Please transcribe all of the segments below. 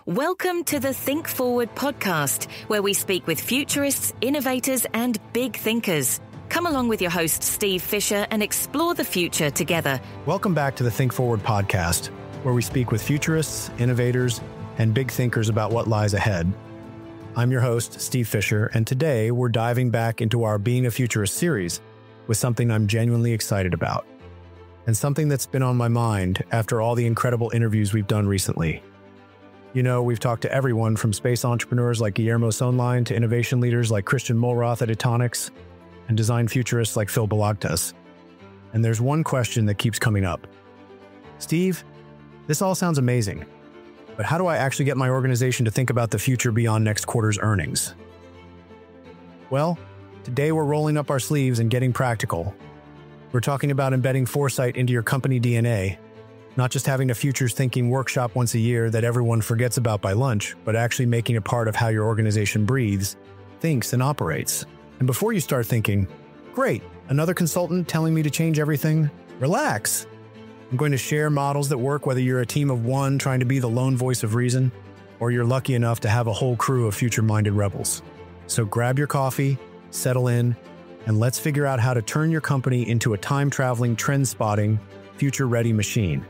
Welcome to the Think Forward podcast, where we speak with futurists, innovators, and big thinkers. Come along with your host, Steve Fisher, and explore the future together. Welcome back to the Think Forward podcast, where we speak with futurists, innovators, and big thinkers about what lies ahead. I'm your host, Steve Fisher, and today we're diving back into our Being a Futurist series with something I'm genuinely excited about, and something that's been on my mind after all the incredible interviews we've done recently. You know, we've talked to everyone from space entrepreneurs like Guillermo Sonline to innovation leaders like Christian Mulroth at Etonics and design futurists like Phil Balagtas. And there's one question that keeps coming up. Steve, this all sounds amazing, but how do I actually get my organization to think about the future beyond next quarter's earnings? Well, today we're rolling up our sleeves and getting practical. We're talking about embedding foresight into your company DNA, not just having a futures thinking workshop once a year that everyone forgets about by lunch, but actually making it part of how your organization breathes, thinks, and operates. And before you start thinking, great, another consultant telling me to change everything, relax. I'm going to share models that work whether you're a team of one trying to be the lone voice of reason, or you're lucky enough to have a whole crew of future-minded rebels. So grab your coffee, settle in, and let's figure out how to turn your company into a time-traveling, trend-spotting, future-ready machine.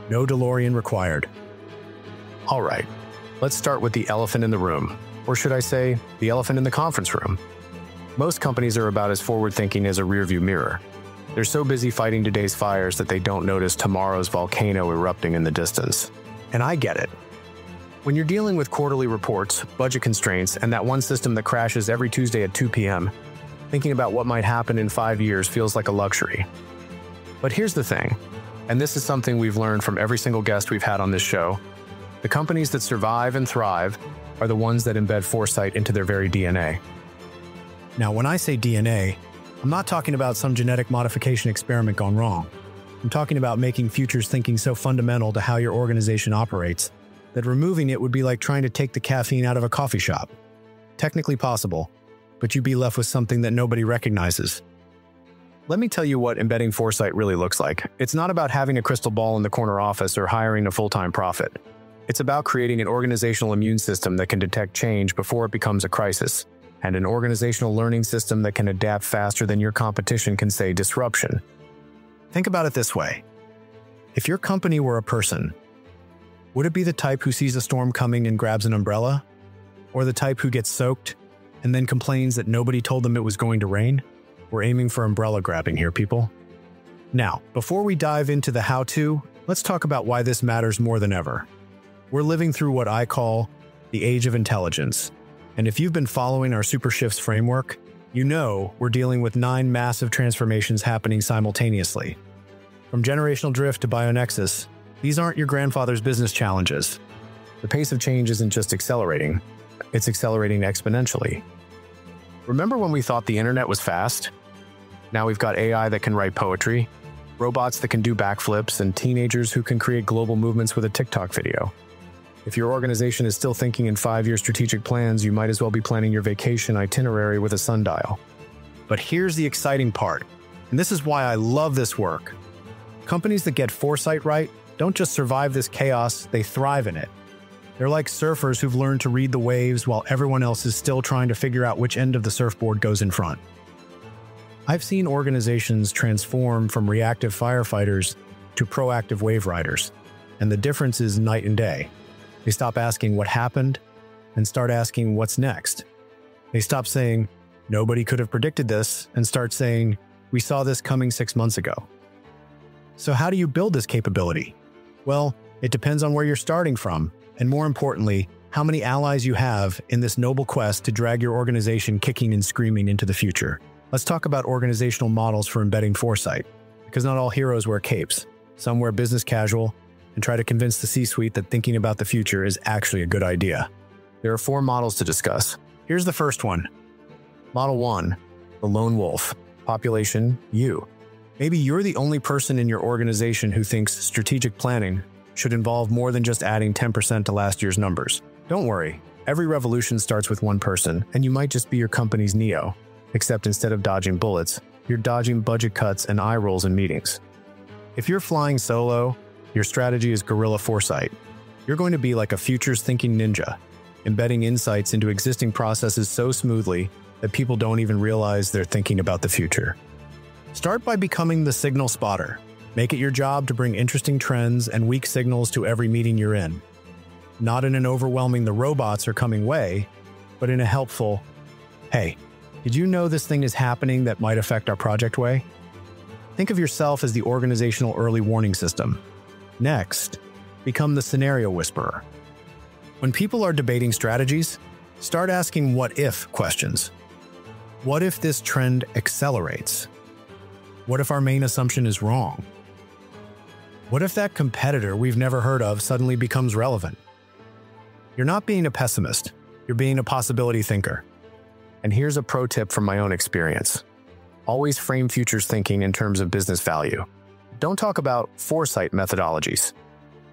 No DeLorean required. All right, let's start with the elephant in the room, or should I say, the elephant in the conference room. Most companies are about as forward-thinking as a rearview mirror. They're so busy fighting today's fires that they don't notice tomorrow's volcano erupting in the distance. And I get it. When you're dealing with quarterly reports, budget constraints, and that one system that crashes every Tuesday at 2 p.m., thinking about what might happen in 5 years feels like a luxury. But here's the thing, and this is something we've learned from every single guest we've had on this show. The companies that survive and thrive are the ones that embed foresight into their very DNA. Now, when I say DNA, I'm not talking about some genetic modification experiment gone wrong. I'm talking about making futures thinking so fundamental to how your organization operates that removing it would be like trying to take the caffeine out of a coffee shop. Technically possible, but you'd be left with something that nobody recognizes. Let me tell you what embedding foresight really looks like. It's not about having a crystal ball in the corner office or hiring a full-time prophet. It's about creating an organizational immune system that can detect change before it becomes a crisis, and an organizational learning system that can adapt faster than your competition can say disruption. Think about it this way. If your company were a person, would it be the type who sees a storm coming and grabs an umbrella? Or the type who gets soaked and then complains that nobody told them it was going to rain? We're aiming for umbrella grabbing here, people. Now, before we dive into the how-to, let's talk about why this matters more than ever. We're living through what I call the age of intelligence. And if you've been following our Super Shifts framework, you know we're dealing with 9 massive transformations happening simultaneously. From generational drift to bionexus, these aren't your grandfather's business challenges. The pace of change isn't just accelerating, it's accelerating exponentially. Remember when we thought the internet was fast? Now we've got AI that can write poetry, robots that can do backflips, and teenagers who can create global movements with a TikTok video. If your organization is still thinking in 5-year strategic plans, you might as well be planning your vacation itinerary with a sundial. But here's the exciting part, and this is why I love this work. Companies that get foresight right don't just survive this chaos, they thrive in it. They're like surfers who've learned to read the waves while everyone else is still trying to figure out which end of the surfboard goes in front. I've seen organizations transform from reactive firefighters to proactive wave riders, and the difference is night and day. They stop asking what happened and start asking what's next. They stop saying, nobody could have predicted this, and start saying, we saw this coming 6 months ago. So how do you build this capability? Well, it depends on where you're starting from, and more importantly, how many allies you have in this noble quest to drag your organization kicking and screaming into the future. Let's talk about organizational models for embedding foresight, because not all heroes wear capes. Some wear business casual and try to convince the C-suite that thinking about the future is actually a good idea. There are 4 models to discuss. Here's the first one. Model 1, the lone wolf. Population, you. Maybe you're the only person in your organization who thinks strategic planning should involve more than just adding 10% to last year's numbers. Don't worry, every revolution starts with one person, and you might just be your company's Neo, except instead of dodging bullets, you're dodging budget cuts and eye rolls in meetings. If you're flying solo, your strategy is guerrilla foresight. You're going to be like a futures thinking ninja, embedding insights into existing processes so smoothly that people don't even realize they're thinking about the future. Start by becoming the signal spotter. Make it your job to bring interesting trends and weak signals to every meeting you're in. Not in an overwhelming "the robots are coming" way, but in a helpful, "Hey, did you know this thing is happening that might affect our project" way? Think of yourself as the organizational early warning system. Next, become the scenario whisperer. When people are debating strategies, start asking what-if questions. What if this trend accelerates? What if our main assumption is wrong? What if that competitor we've never heard of suddenly becomes relevant? You're not being a pessimist, you're being a possibility thinker. And here's a pro tip from my own experience. Always frame futures thinking in terms of business value. Don't talk about foresight methodologies.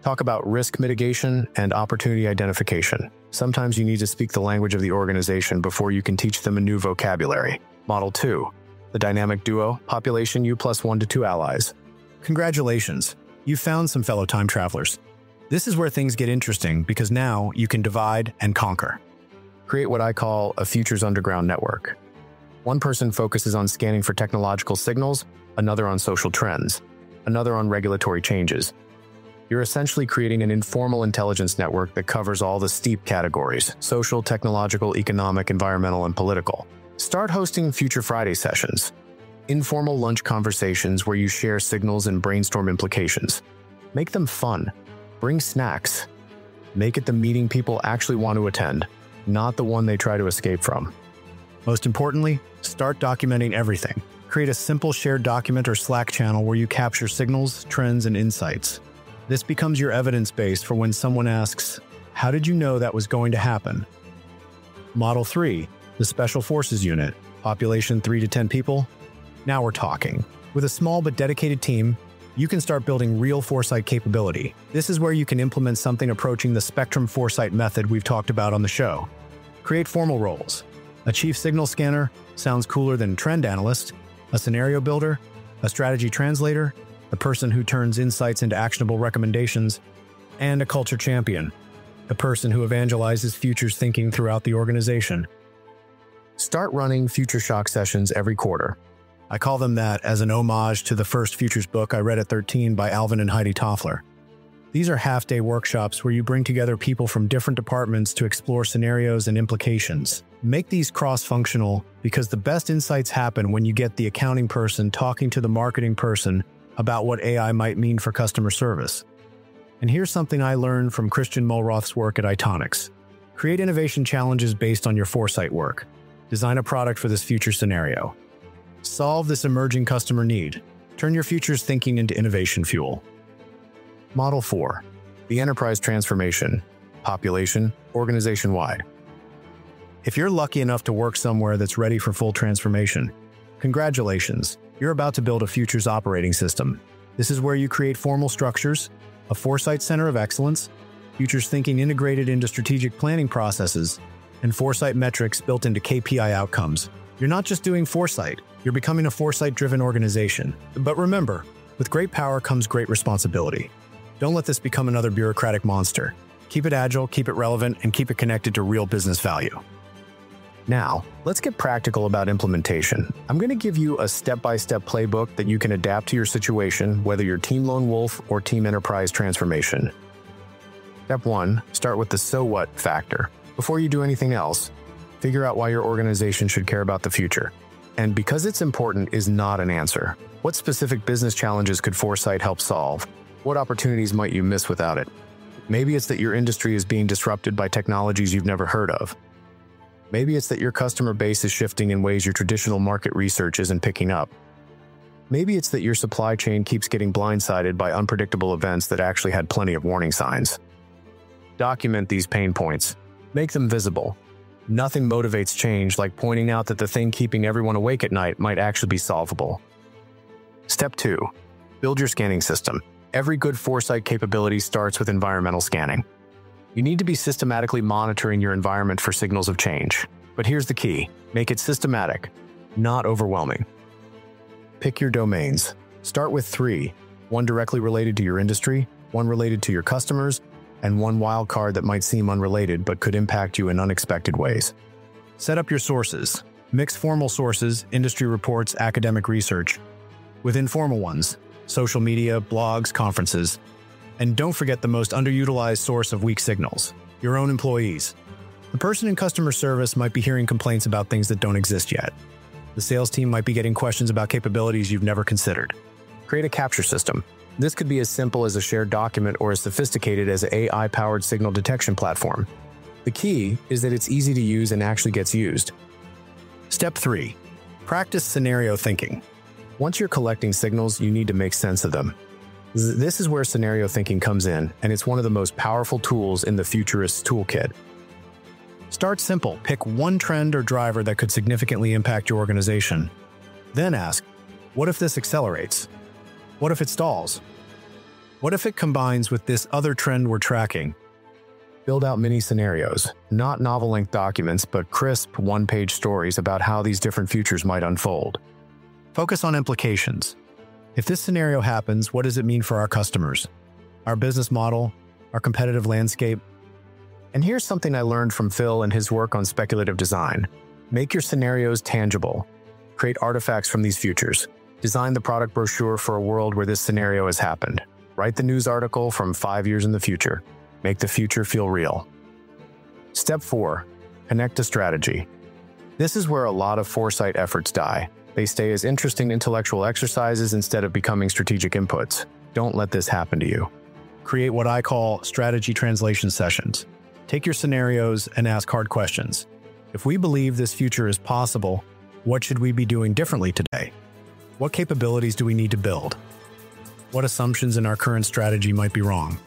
Talk about risk mitigation and opportunity identification. Sometimes you need to speak the language of the organization before you can teach them a new vocabulary. Model 2. The dynamic duo, population U plus 1 to 2 allies. Congratulations, you found some fellow time travelers. This is where things get interesting because now you can divide and conquer. Create what I call a futures underground network. One person focuses on scanning for technological signals, another on social trends, another on regulatory changes. You're essentially creating an informal intelligence network that covers all the steep categories: social, technological, economic, environmental, and political. Start hosting Future Friday sessions, informal lunch conversations where you share signals and brainstorm implications. Make them fun. Bring snacks. Make it the meeting people actually want to attend, not the one they try to escape from. Most importantly, start documenting everything. Create a simple shared document or Slack channel where you capture signals, trends, and insights. This becomes your evidence base for when someone asks, "How did you know that was going to happen?" Model 3, the Special Forces Unit, population 3 to 10 people. Now we're talking. With a small but dedicated team, you can start building real foresight capability. This is where you can implement something approaching the spectrum foresight method we've talked about on the show. Create formal roles. A chief signal scanner sounds cooler than trend analyst, a scenario builder, a strategy translator, a person who turns insights into actionable recommendations, and a culture champion, a person who evangelizes futures thinking throughout the organization. Start running Future Shock sessions every quarter. I call them that as an homage to the first Futures book I read at 13 by Alvin and Heidi Toffler. These are half-day workshops where you bring together people from different departments to explore scenarios and implications. Make these cross-functional because the best insights happen when you get the accounting person talking to the marketing person about what AI might mean for customer service. And here's something I learned from Christian Mulroth's work at Itonics. Create innovation challenges based on your foresight work. Design a product for this future scenario. Solve this emerging customer need. Turn your futures thinking into innovation fuel. Model 4. The enterprise transformation. Population, organization-wide. If you're lucky enough to work somewhere that's ready for full transformation, congratulations, you're about to build a futures operating system. This is where you create formal structures, a foresight center of excellence, futures thinking integrated into strategic planning processes, and foresight metrics built into KPI outcomes. You're not just doing foresight, you're becoming a foresight-driven organization. But remember, with great power comes great responsibility. Don't let this become another bureaucratic monster. Keep it agile, keep it relevant, and keep it connected to real business value. Now, let's get practical about implementation. I'm going to give you a step-by-step playbook that you can adapt to your situation, whether you're Team Lone Wolf or Team Enterprise Transformation. Step 1, start with the so what factor. Before you do anything else, figure out why your organization should care about the future. And because it's important is not an answer. What specific business challenges could foresight help solve? What opportunities might you miss without it? Maybe it's that your industry is being disrupted by technologies you've never heard of. Maybe it's that your customer base is shifting in ways your traditional market research isn't picking up. Maybe it's that your supply chain keeps getting blindsided by unpredictable events that actually had plenty of warning signs. Document these pain points. Make them visible. Nothing motivates change like pointing out that the thing keeping everyone awake at night might actually be solvable. Step 2. Build your scanning system. Every good foresight capability starts with environmental scanning. You need to be systematically monitoring your environment for signals of change. But here's the key. Make it systematic, not overwhelming. Pick your domains. Start with 3. One directly related to your industry, one related to your customers, and one wild card that might seem unrelated but could impact you in unexpected ways. Set up your sources. Mix formal sources, industry reports, academic research, with informal ones, social media, blogs, conferences. And don't forget the most underutilized source of weak signals, your own employees. The person in customer service might be hearing complaints about things that don't exist yet. The sales team might be getting questions about capabilities you've never considered. Create a capture system. This could be as simple as a shared document or as sophisticated as an AI-powered signal detection platform. The key is that it's easy to use and actually gets used. Step 3. Practice scenario thinking. Once you're collecting signals, you need to make sense of them. This is where scenario thinking comes in, and it's one of the most powerful tools in the Futurist toolkit. Start simple. Pick one trend or driver that could significantly impact your organization. Then ask, what if this accelerates? What if it stalls? What if it combines with this other trend we're tracking? Build out mini scenarios, not novel-length documents, but crisp one-page stories about how these different futures might unfold. Focus on implications. If this scenario happens, what does it mean for our customers, our business model, our competitive landscape? And here's something I learned from Phil and his work on speculative design. Make your scenarios tangible. Create artifacts from these futures. Design the product brochure for a world where this scenario has happened. Write the news article from 5 years in the future. Make the future feel real. Step 4. Connect to strategy. This is where a lot of foresight efforts die. They stay as interesting intellectual exercises instead of becoming strategic inputs. Don't let this happen to you. Create what I call strategy translation sessions. Take your scenarios and ask hard questions. If we believe this future is possible, what should we be doing differently today? What capabilities do we need to build? What assumptions in our current strategy might be wrong?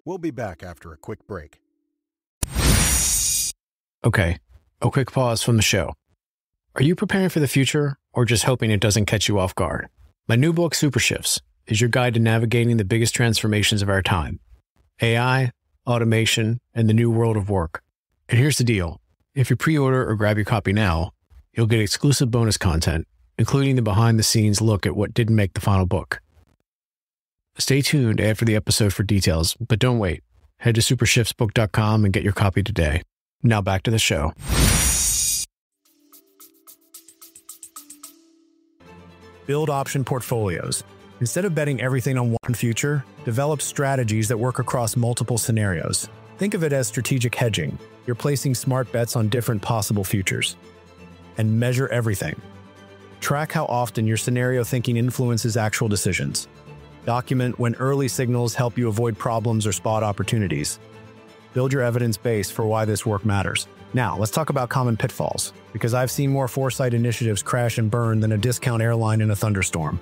We'll be back after a quick break. Okay, a quick pause from the show. Are you preparing for the future or just hoping it doesn't catch you off guard? My new book, Super Shifts, is your guide to navigating the biggest transformations of our time. AI, automation, and the new world of work. And here's the deal. If you pre-order or grab your copy now, you'll get exclusive bonus content, including the behind-the-scenes look at what didn't make the final book. Stay tuned after the episode for details, but don't wait. Head to supershiftsbook.com and get your copy today. Now back to the show. Build option portfolios. Instead of betting everything on one future, develop strategies that work across multiple scenarios. Think of it as strategic hedging. You're placing smart bets on different possible futures. And measure everything. Track how often your scenario thinking influences actual decisions. Document when early signals help you avoid problems or spot opportunities. Build your evidence base for why this work matters. Now, let's talk about common pitfalls, because I've seen more foresight initiatives crash and burn than a discount airline in a thunderstorm.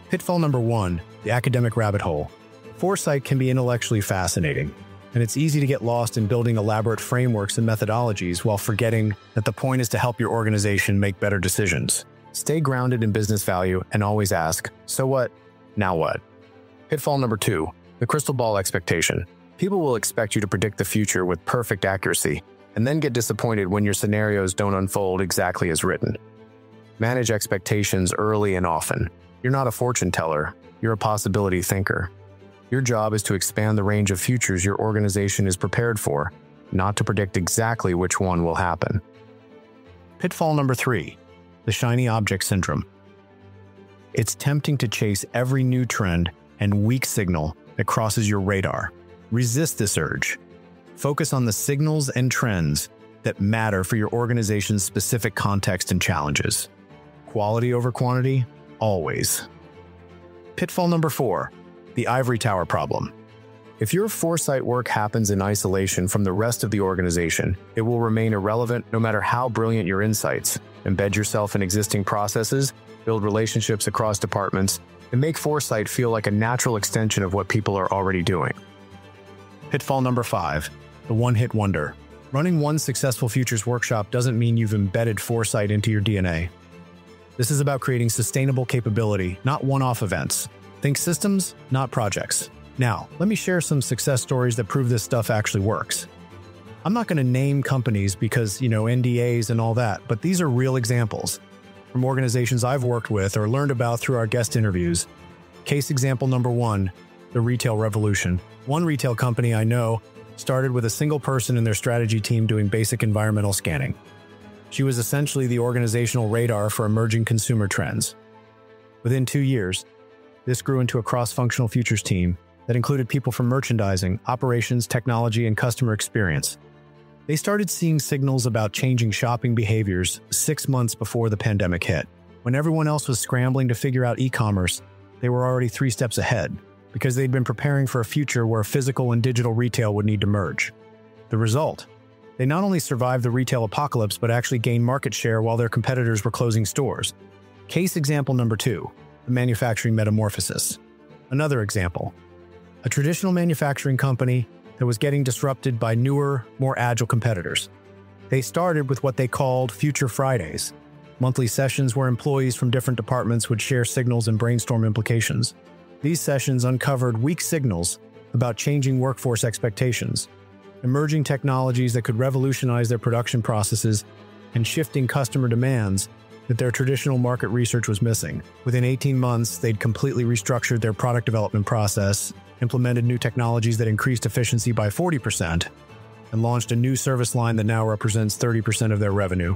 Pitfall number 1, the academic rabbit hole. Foresight can be intellectually fascinating, and it's easy to get lost in building elaborate frameworks and methodologies while forgetting that the point is to help your organization make better decisions. Stay grounded in business value and always ask, so what? Now what? Pitfall number 2, the crystal ball expectation. People will expect you to predict the future with perfect accuracy, and then get disappointed when your scenarios don't unfold exactly as written. Manage expectations early and often. You're not a fortune teller, you're a possibility thinker. Your job is to expand the range of futures your organization is prepared for, not to predict exactly which one will happen. Pitfall number 3, the shiny object syndrome. It's tempting to chase every new trend and weak signal that crosses your radar. Resist this urge. Focus on the signals and trends that matter for your organization's specific context and challenges. Quality over quantity, always. Pitfall number 4, the ivory tower problem. If your foresight work happens in isolation from the rest of the organization, it will remain irrelevant no matter how brilliant your insights. Embed yourself in existing processes, build relationships across departments, and make foresight feel like a natural extension of what people are already doing. Pitfall number 5, the one-hit wonder. Running one successful futures workshop doesn't mean you've embedded foresight into your DNA. This is about creating sustainable capability, not one-off events. Think systems, not projects. Now, let me share some success stories that prove this stuff actually works. I'm not going to name companies because, NDAs and all that, but these are real examples from organizations I've worked with or learned about through our guest interviews. Case example number 1, the retail revolution. One retail company I know started with a single person in their strategy team doing basic environmental scanning. She was essentially the organizational radar for emerging consumer trends. Within 2 years, this grew into a cross-functional futures team that included people from merchandising, operations, technology, and customer experience. They started seeing signals about changing shopping behaviors 6 months before the pandemic hit. When everyone else was scrambling to figure out e-commerce, they were already 3 steps ahead, because they'd been preparing for a future where physical and digital retail would need to merge. The result? They not only survived the retail apocalypse, but actually gained market share while their competitors were closing stores. Case example number 2, the manufacturing metamorphosis. Another example, a traditional manufacturing company that was getting disrupted by newer, more agile competitors. They started with what they called Future Fridays, monthly sessions where employees from different departments would share signals and brainstorm implications. These sessions uncovered weak signals about changing workforce expectations, emerging technologies that could revolutionize their production processes, and shifting customer demands that their traditional market research was missing. Within 18 months, they'd completely restructured their product development process, implemented new technologies that increased efficiency by 40%, and launched a new service line that now represents 30% of their revenue,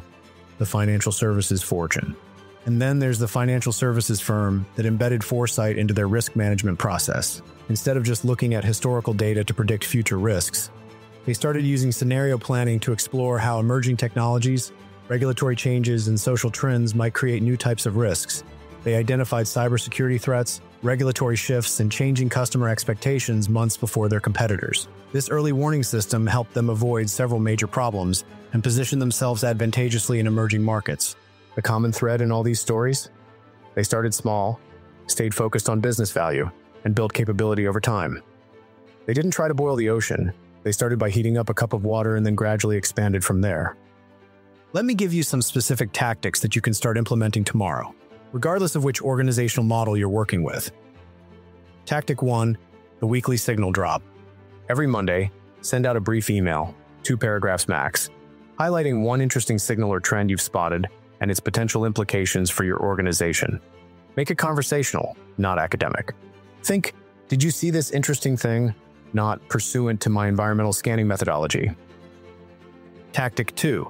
the financial services fortune. And then there's the financial services firm that embedded foresight into their risk management process. Instead of just looking at historical data to predict future risks, they started using scenario planning to explore how emerging technologies, regulatory changes, and social trends might create new types of risks. They identified cybersecurity threats, regulatory shifts, and changing customer expectations months before their competitors. This early warning system helped them avoid several major problems and position themselves advantageously in emerging markets. The common thread in all these stories? They started small, stayed focused on business value, and built capability over time. They didn't try to boil the ocean. They started by heating up a cup of water and then gradually expanded from there. Let me give you some specific tactics that you can start implementing tomorrow, regardless of which organizational model you're working with. Tactic 1, the weekly signal drop. Every Monday, send out a brief email, 2 paragraphs max, highlighting one interesting signal or trend you've spotted and its potential implications for your organization. Make it conversational, not academic. Think, did you see this interesting thing? Not pursuant to my environmental scanning methodology. Tactic 2,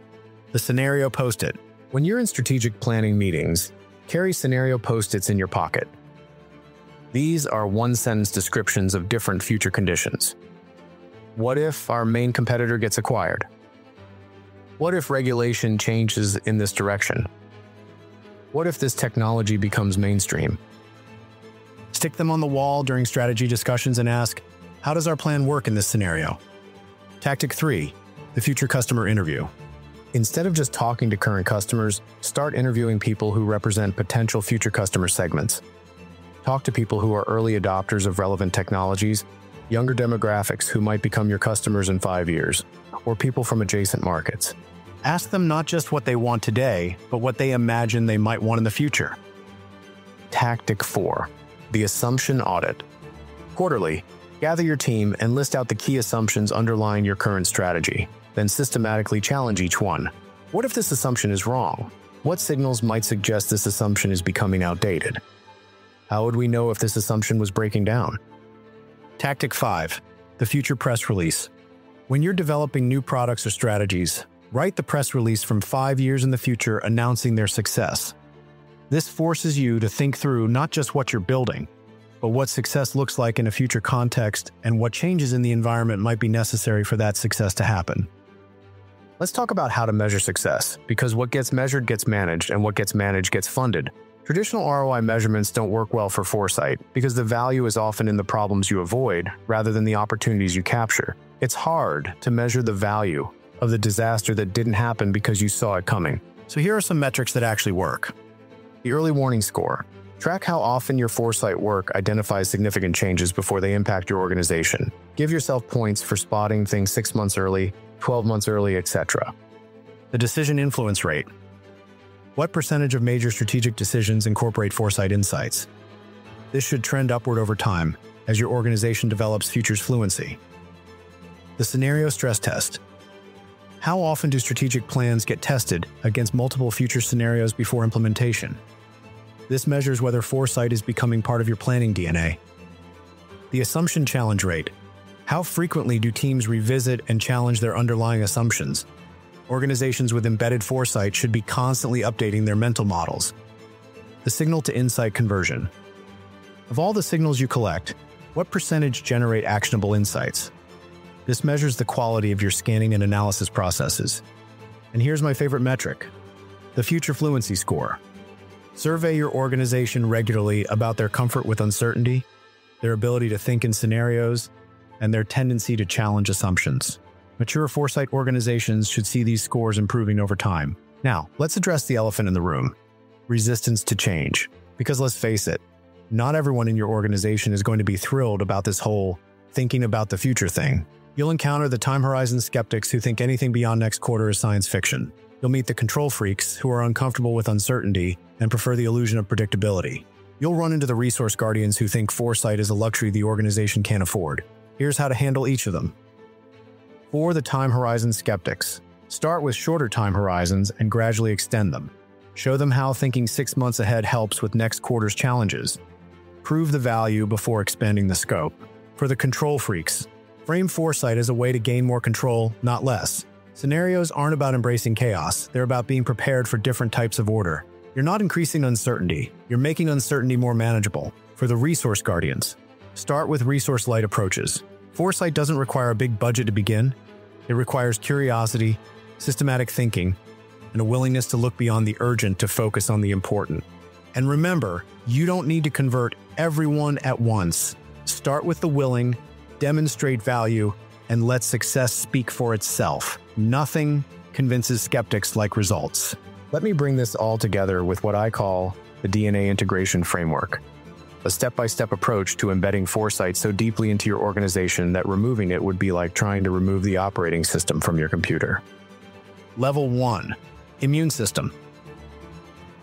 the scenario post-it. When you're in strategic planning meetings, carry scenario post-its in your pocket. These are one-sentence descriptions of different future conditions. What if our main competitor gets acquired? What if regulation changes in this direction? What if this technology becomes mainstream? Stick them on the wall during strategy discussions and ask, how does our plan work in this scenario? Tactic 3, the future customer interview. Instead of just talking to current customers, start interviewing people who represent potential future customer segments. Talk to people who are early adopters of relevant technologies, younger demographics who might become your customers in 5 years, or people from adjacent markets. Ask them not just what they want today, but what they imagine they might want in the future. Tactic 4, the assumption audit. Quarterly, gather your team and list out the key assumptions underlying your current strategy. Then systematically challenge each one. What if this assumption is wrong? What signals might suggest this assumption is becoming outdated? How would we know if this assumption was breaking down? Tactic 5, the future press release. When you're developing new products or strategies, write the press release from 5 years in the future announcing their success. This forces you to think through not just what you're building, but what success looks like in a future context and what changes in the environment might be necessary for that success to happen. Let's talk about how to measure success, because what gets measured gets managed, and what gets managed gets funded. Traditional ROI measurements don't work well for foresight, because the value is often in the problems you avoid rather than the opportunities you capture. It's hard to measure the value of the disaster that didn't happen because you saw it coming. So here are some metrics that actually work. The early warning score. Track how often your foresight work identifies significant changes before they impact your organization. Give yourself points for spotting things 6 months early, 12 months early, etc. The decision influence rate. What percentage of major strategic decisions incorporate foresight insights? This should trend upward over time as your organization develops futures fluency. The scenario stress test. How often do strategic plans get tested against multiple future scenarios before implementation? This measures whether foresight is becoming part of your planning DNA. The assumption challenge rate. How frequently do teams revisit and challenge their underlying assumptions? Organizations with embedded foresight should be constantly updating their mental models. The signal to insight conversion. Of all the signals you collect, what percentage generate actionable insights? This measures the quality of your scanning and analysis processes. And here's my favorite metric, the Future Fluency Score. Survey your organization regularly about their comfort with uncertainty, their ability to think in scenarios, and their tendency to challenge assumptions. Mature foresight organizations should see these scores improving over time. Now, let's address the elephant in the room, resistance to change. Because let's face it, not everyone in your organization is going to be thrilled about this whole thinking about the future thing. You'll encounter the time horizon skeptics who think anything beyond next quarter is science fiction. You'll meet the control freaks who are uncomfortable with uncertainty and prefer the illusion of predictability. You'll run into the resource guardians who think foresight is a luxury the organization can't afford. Here's how to handle each of them. For the time horizon skeptics, start with shorter time horizons and gradually extend them. Show them how thinking 6 months ahead helps with next quarter's challenges. Prove the value before expanding the scope. For the control freaks, frame foresight as a way to gain more control, not less. Scenarios aren't about embracing chaos, they're about being prepared for different types of order. You're not increasing uncertainty, you're making uncertainty more manageable. For the resource guardians, start with resource-light approaches. Foresight doesn't require a big budget to begin. It requires curiosity, systematic thinking, and a willingness to look beyond the urgent to focus on the important. And remember, you don't need to convert everyone at once. Start with the willing, demonstrate value, and let success speak for itself. Nothing convinces skeptics like results. Let me bring this all together with what I call the DNA integration framework, a step-by-step approach to embedding foresight so deeply into your organization that removing it would be like trying to remove the operating system from your computer. Level 1. Immune system.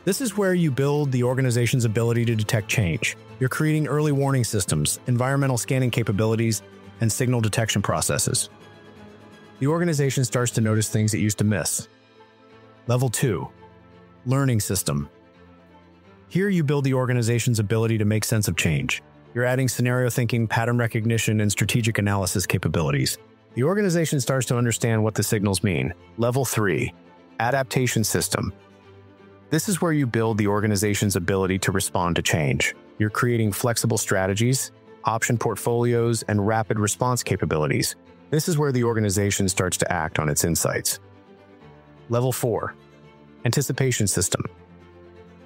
This is where you build the organization's ability to detect change. You're creating early warning systems, environmental scanning capabilities, and signal detection processes. The organization starts to notice things it used to miss. Level 2. Learning system. Here you build the organization's ability to make sense of change. You're adding scenario thinking, pattern recognition, and strategic analysis capabilities. The organization starts to understand what the signals mean. Level 3. Adaptation system. This is where you build the organization's ability to respond to change. You're creating flexible strategies, option portfolios, and rapid response capabilities. This is where the organization starts to act on its insights. Level 4. Anticipation system.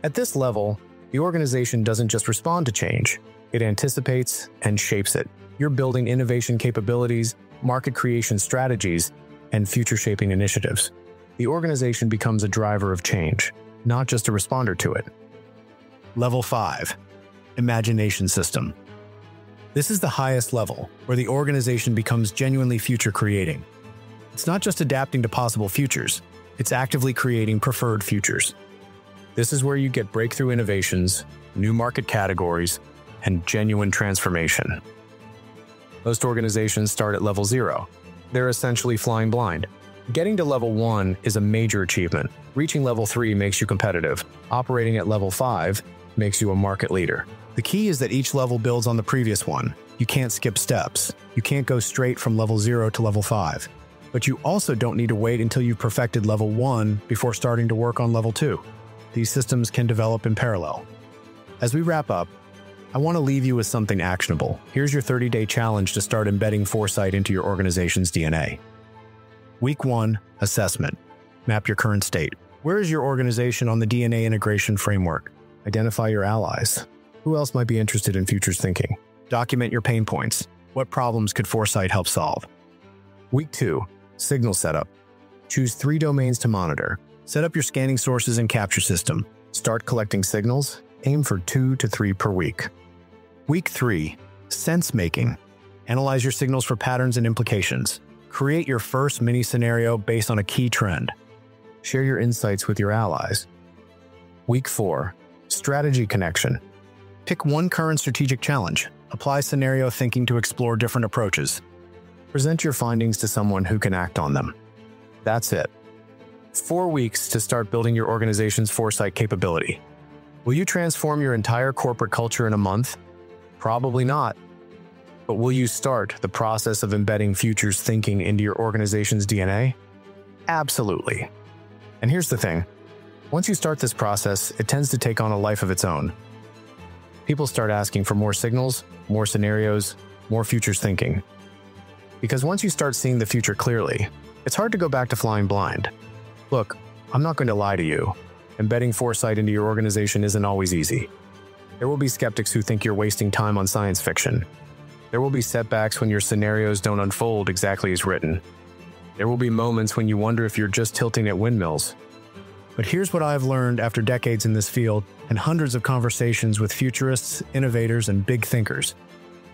At this level, the organization doesn't just respond to change, it anticipates and shapes it. You're building innovation capabilities, market creation strategies, and future-shaping initiatives. The organization becomes a driver of change, not just a responder to it. Level 5. Imagination system. This is the highest level, where the organization becomes genuinely future-creating. It's not just adapting to possible futures, it's actively creating preferred futures. This is where you get breakthrough innovations, new market categories, and genuine transformation. Most organizations start at level 0. They're essentially flying blind. Getting to level 1 is a major achievement. Reaching level 3 makes you competitive. Operating at level 5 makes you a market leader. The key is that each level builds on the previous one. You can't skip steps. You can't go straight from level 0 to level 5. But you also don't need to wait until you've perfected level 1 before starting to work on level 2. These systems can develop in parallel. As we wrap up, I want to leave you with something actionable. Here's your 30-day challenge to start embedding foresight into your organization's DNA. Week 1, assessment. Map your current state. Where is your organization on the DNA integration framework? Identify your allies. Who else might be interested in futures thinking? Document your pain points. What problems could foresight help solve? Week 2, signal setup. Choose 3 domains to monitor. Set up your scanning sources and capture system. Start collecting signals. Aim for 2 to 3 per week. Week 3, sense making. Analyze your signals for patterns and implications. Create your first mini scenario based on a key trend. Share your insights with your allies. Week 4, strategy connection. Pick one current strategic challenge. Apply scenario thinking to explore different approaches. Present your findings to someone who can act on them. That's it. 4 weeks to start building your organization's foresight capability. Will you transform your entire corporate culture in a month? Probably not. But will you start the process of embedding futures thinking into your organization's DNA? Absolutely. And here's the thing. Once you start this process, it tends to take on a life of its own. People start asking for more signals, more scenarios, more futures thinking. Because once you start seeing the future clearly, it's hard to go back to flying blind. Look, I'm not going to lie to you. Embedding foresight into your organization isn't always easy. There will be skeptics who think you're wasting time on science fiction. There will be setbacks when your scenarios don't unfold exactly as written. There will be moments when you wonder if you're just tilting at windmills. But here's what I've learned after decades in this field and hundreds of conversations with futurists, innovators, and big thinkers.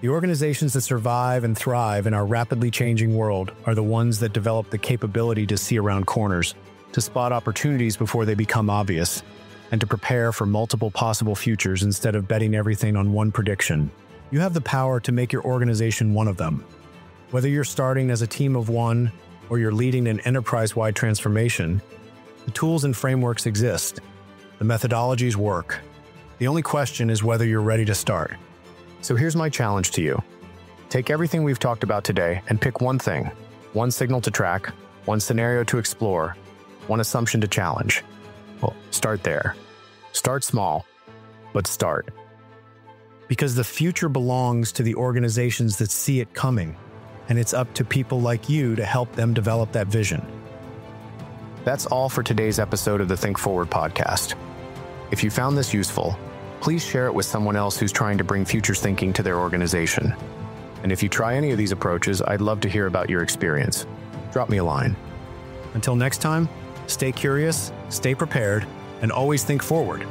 The organizations that survive and thrive in our rapidly changing world are the ones that develop the capability to see around corners, to spot opportunities before they become obvious, and to prepare for multiple possible futures instead of betting everything on one prediction. You have the power to make your organization one of them. Whether you're starting as a team of one or you're leading an enterprise-wide transformation, the tools and frameworks exist. The methodologies work. The only question is whether you're ready to start. So here's my challenge to you. Take everything we've talked about today and pick one thing, one signal to track, one scenario to explore, one assumption to challenge. Well, start there. Start small, but start. Because the future belongs to the organizations that see it coming, and it's up to people like you to help them develop that vision. That's all for today's episode of the Think Forward podcast. If you found this useful, please share it with someone else who's trying to bring futures thinking to their organization. And if you try any of these approaches, I'd love to hear about your experience. Drop me a line. Until next time, stay curious, stay prepared, and always think forward.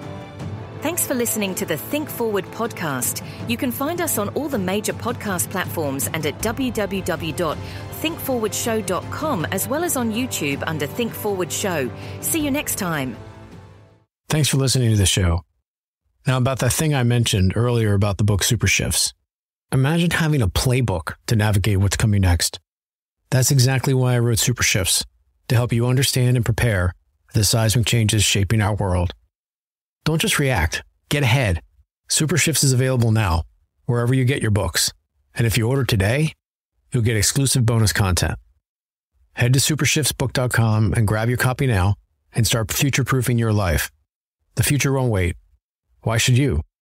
Thanks for listening to the Think Forward podcast. You can find us on all the major podcast platforms and at www.thinkforwardshow.com, as well as on YouTube under Think Forward Show. See you next time. Thanks for listening to the show. Now, about that thing I mentioned earlier about the book Super Shifts. Imagine having a playbook to navigate what's coming next. That's exactly why I wrote Super Shifts, to help you understand and prepare for the seismic changes shaping our world. Don't just react. Get ahead. Super Shifts is available now, wherever you get your books. And if you order today, you'll get exclusive bonus content. Head to supershiftsbook.com and grab your copy now and start future-proofing your life. The future won't wait. Why should you?